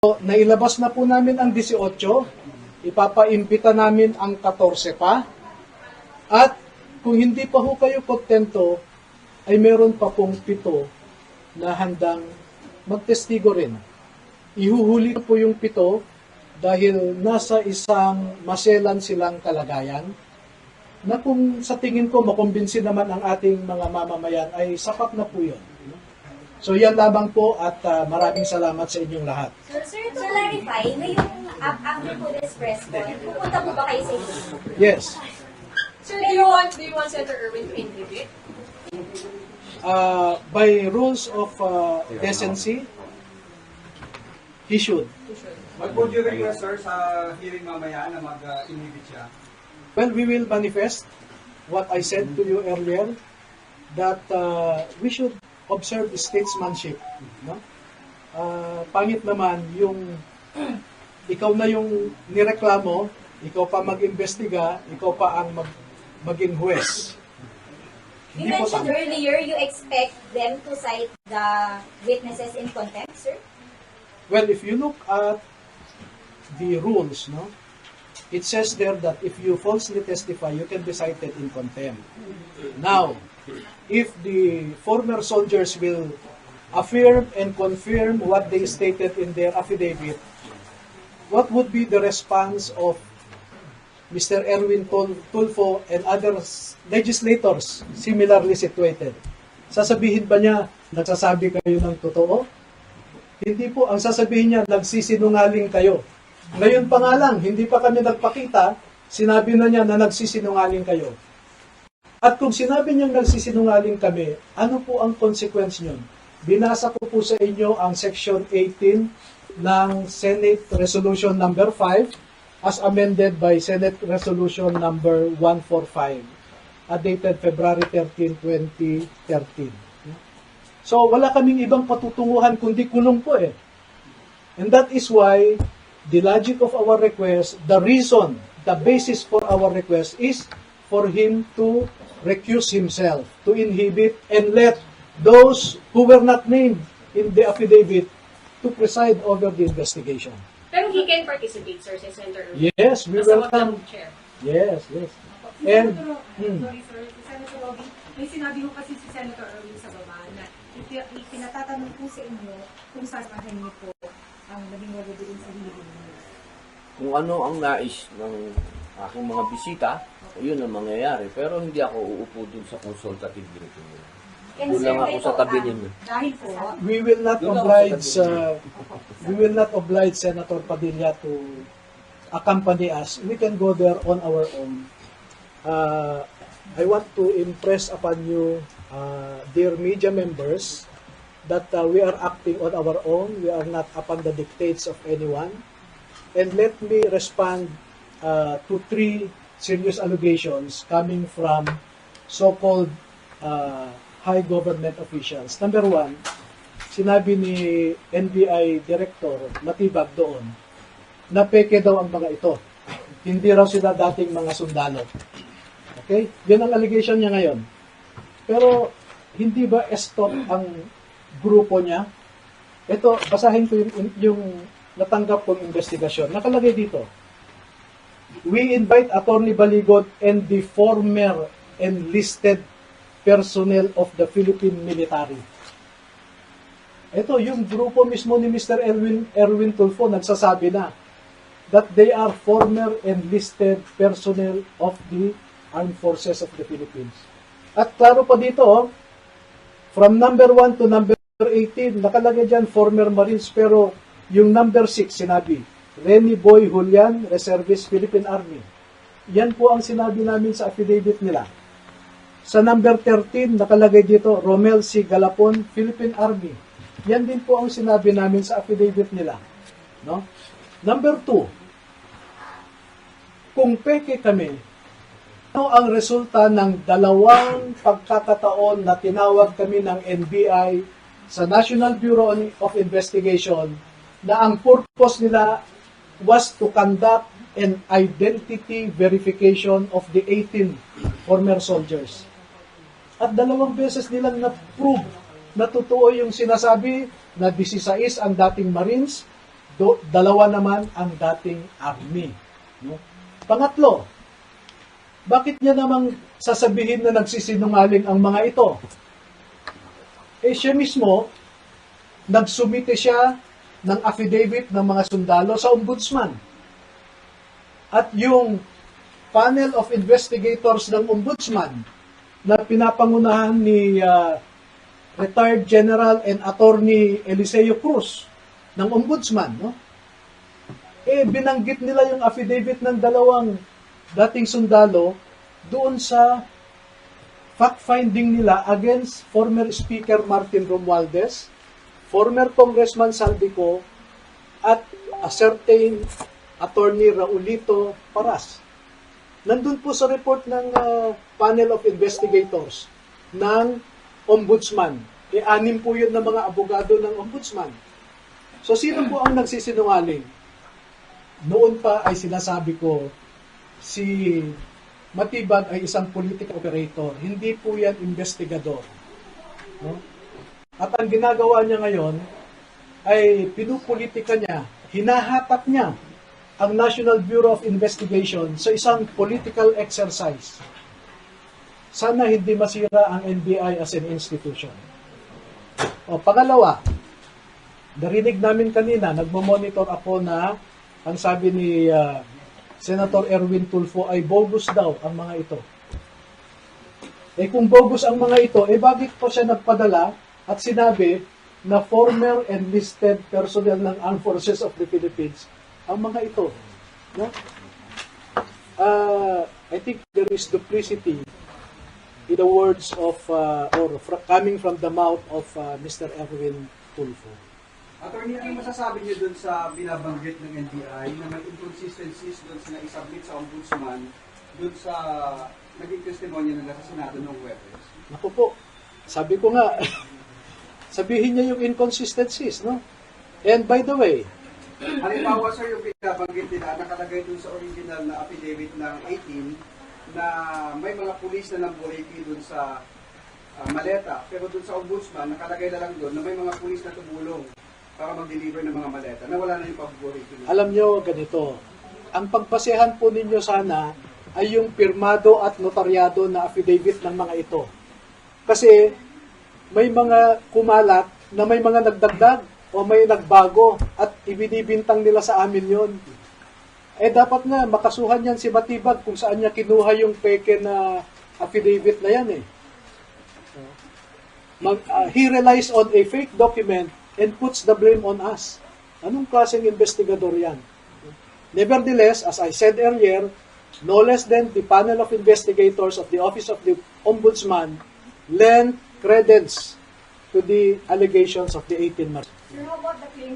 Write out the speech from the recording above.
Nailabas na po namin ang 18, ipapaimbita namin ang 14 pa, at kung hindi pa ho kayo kontento, ay meron pa pong 7 na handang magtestigo rin. Ihuhuli po yung 7 dahil nasa isang maselan silang kalagayan na kung sa tingin ko makumbinsi naman ang ating mga mamamayan ay sapat na po yun. So yan lamang po at maraming salamat sa inyong lahat. Sir, to clarify, ngayong after po this press con, pupunta po ba kayo sa inyo? Yes. Sir, do you want Senator Erwin to inhibit? By rules of decency, he should. Would you request, sir, sa hearing mamaya na mag-inhibit siya? Well, we will manifest what I said to you earlier, that we should observe statesmanship. No? Pangit naman yung ikaw na yung nireklamo, ikaw pa mag-imbestiga, ikaw pa ang maging huwes. You mentioned earlier you expect them to cite the witnesses in contempt, sir? Well, if you look at the rules, no, it says there that if you falsely testify, you can be cited in contempt. Now, if the former soldiers will affirm and confirm what they stated in their affidavit, what would be the response of Mr. Erwin Tulfo and other legislators similarly situated? Sasabihin ba niya, nagsasabi kayo ng totoo? Hindi po, ang sasabihin niya, nagsisinungaling kayo. Ngayon pa nga lang, hindi pa kami nagpakita, sinabi na niya na nagsisinungaling kayo. At kung sinabi niyang nagsisinungaling kami, ano po ang consequence niyon? Binasa ko po sa inyo ang Section 18 ng Senate Resolution number 5 as amended by Senate Resolution number 145 dated February 13, 2013. So wala kaming ibang patutunguhan kundi kulong po eh. And that is why the logic of our request, the reason, the basis for our request is for him to recuse himself, to inhibit and let those who were not named in the affidavit to preside over the investigation. Pero he can participate, sir, si Senator Erwin. Yes, we As a welcome. chair. Yes, yes. And, And, sorry sir, si Senator Robby, may sinabi ko kasi si Senator Erwin sa baba na pinatatanong po sa inyo kung sasamahan niyo po ang naging wagabilin sa hearing niyo. Kung ano ang nais ng aking mga bisita, yun ang mangyayari. Pero hindi ako uupo dun sa consultative meeting. Kulang ako sa tabi niyo. Dahil po, we will not oblige Senator Padilla to accompany us. We can go there on our own. I want to impress upon you, dear media members, that we are acting on our own. We are not upon the dictates of anyone. And let me respond to 3 serious allegations coming from so-called high government officials. Number 1, sinabi ni NBI Director Matibag doon na peke daw ang mga ito. Hindi raw sila dating mga sundalo. Okay? Yan ang allegation niya ngayon. Pero hindi ba escort ang grupo niya? Ito, basahin ko yung natanggap kong investigasyon. Nakalagay dito. We invite Attorney Baligot and the former enlisted personnel of the Philippine military. Ito, yung grupo mismo ni Mr. Erwin Tulfo nagsasabi na that they are former enlisted personnel of the Armed Forces of the Philippines. At klaro pa dito, from number 1 to number 18, nakalagay dyan former Marines, pero yung number 6 sinabi, Renny Boy Julian, Reservist Philippine Army. Yan po ang sinabi namin sa affidavit nila. Sa number 13, nakalagay dito, Romel C. Galapon, Philippine Army. Yan din po ang sinabi namin sa affidavit nila. No? Number 2, kung peke kami, ano ang resulta ng 2 pagkakataon na tinawag kami ng NBI sa National Bureau of Investigation na ang purpose nila was to conduct an identity verification of the 18 former soldiers. At 2 beses nilang na-prove na totoo yung sinasabi na 16 ang dating Marines, dalawa naman ang dating army. No? Pangatlo, bakit niya namang sasabihin na nagsisinungaling ang mga ito? Eh siya mismo, nagsumite siya ng affidavit ng mga sundalo sa ombudsman. At yung panel of investigators ng ombudsman na pinapangunahan ni retired General and Attorney Eliseo Cruz ng ombudsman, no? Eh binanggit nila yung affidavit ng dalawang dating sundalo doon sa fact-finding nila against former Speaker Martin Romualdez, former Congressman Saldico, at a certain Attorney Raulito Paras. Nandun po sa report ng panel of investigators ng ombudsman. E anim po yun ng mga abogado ng ombudsman. So sino po ang nagsisinungaling? Noon pa ay sinasabi ko, si Matibag ay isang political operator. Hindi po yan investigador. No? At ang ginagawa niya ngayon ay pinupolitika niya, hinahatak niya ang National Bureau of Investigation sa isang political exercise. Sana hindi masira ang NBI as an institution. O, pangalawa, narinig namin kanina, nagmo-monitor ako na ang sabi ni Senator Erwin Tulfo ay bogus daw ang mga ito. Eh kung bogus ang mga ito, eh bakit po siya nagpadala at sinabi na former enlisted personnel ng Armed Forces of the Philippines ang mga ito? No? I think there is duplicity in the words of, coming from the mouth of Mr. Erwin Tulfo. Attorney, ano masasabi niyo dun sa binabanggit ng NBI na may inconsistencies dun sa na-submit sa ombudsman dun sa naging testimonya nila sa Senado noong Webes? Naku po, sabi ko nga, sabihin niya yung inconsistencies, no? And by the way, halimbawa sir, yung binabanggit nila, nakalagay dun sa original na affidavit ng 18 na may mga pulis na namburiki dun sa maleta. Pero dun sa ombudsman, nakalagay na lang dun na may mga pulis na tumulong para mag-deliver ng mga maleta na wala na yung pagburiki. alam nyo ganito, ang pagbasehan po ninyo sana ay yung pirmado at notaryado na affidavit ng mga ito. Kasi may mga kumalat na may mga nagdagdag o may nagbago at ibinibintang nila sa amin yon. Eh dapat na makasuhan yan si Matibag kung saan niya kinuha yung peke na affidavit na yan eh. He relies on a fake document and puts the blame on us. Anong klaseng investigador yan? Nevertheless, as I said earlier, no less than the panel of investigators of the Office of the Ombudsman lend credence to the allegations of the 18 March. Sir, how about the claims